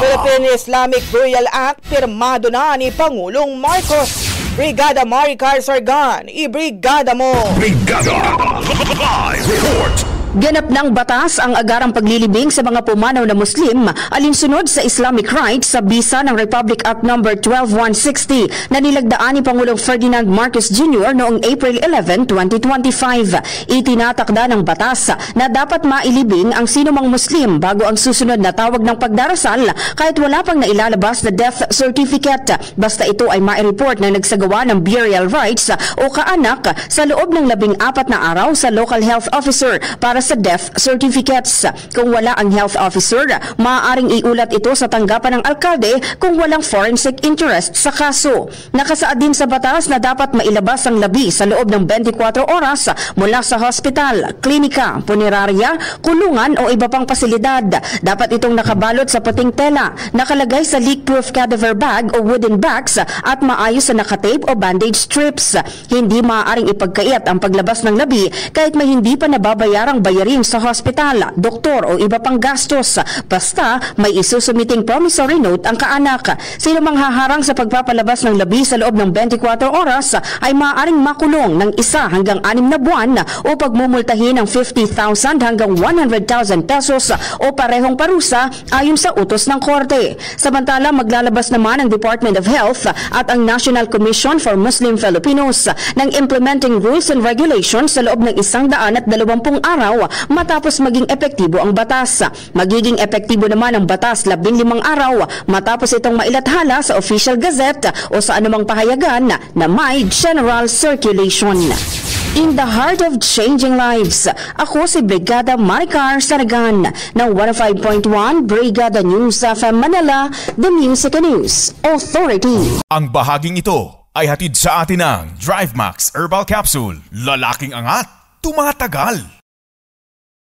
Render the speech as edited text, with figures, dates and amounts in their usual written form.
Philippine Islamic Burial Act pirmado na ni Pangulong Marcos. Brigada Maricar Sargan, ibrigada mo! Brigada! Live report! Ganap ng batas ang agarang paglilibing sa mga pumanaw na Muslim alinsunod sa Islamic rights sa bisa ng Republic Act No. 12160 na nilagdaan ni Pangulong Ferdinand Marcos Jr. noong April 11, 2025. Itinatakda ng batas na dapat mailibing ang sinumang Muslim bago ang susunod na tawag ng pagdarasal kahit wala pang nailalabas na death certificate basta ito ay mai-report na nagsagawa ng burial rites o kaanak sa loob ng 14 na araw sa local health officer para sa death certificates. Kung wala ang health officer, maaaring iulat ito sa tanggapan ng alkalde kung walang forensic interest sa kaso. Nakasaad din sa batas na dapat mailabas ang labi sa loob ng 24 oras mula sa hospital, klinika, punerarya, kulungan o iba pang pasilidad. Dapat itong nakabalot sa puting tela, nakalagay sa leak-proof cadaver bag o wooden bags at maayos sa nakatape o bandage strips. Hindi maaaring ipagkait ang paglabas ng labi kahit may hindi pa nababayarang bayarin sa hospital, doktor o iba pang gastos. Basta may isusumiting promissory note ang kaanak. Sino mang haharang sa pagpapalabas ng labi sa loob ng 24 oras ay maaaring makulong ng 1 hanggang 6 na buwan o pagmumultahin ng 50,000 hanggang 100,000 pesos o parehong parusa ayon sa utos ng korte. Samantala, maglalabas naman ang Department of Health at ang National Commission for Muslim Filipinos ng implementing rules and regulations sa loob ng 120 araw matapos maging epektibo ang batas. Magiging epektibo naman ang batas 15 araw matapos itong mailathala sa Official Gazette o sa anumang pahayagan na may general circulation. In the heart of changing lives, ako si Brigada Maricar Sargan ng 105.1 Brigada News FM Manila, The Music News Authority. Ang bahaging ito ay hatid sa atin ng DriveMax Herbal Capsule. Lalaking angat, tumatagal.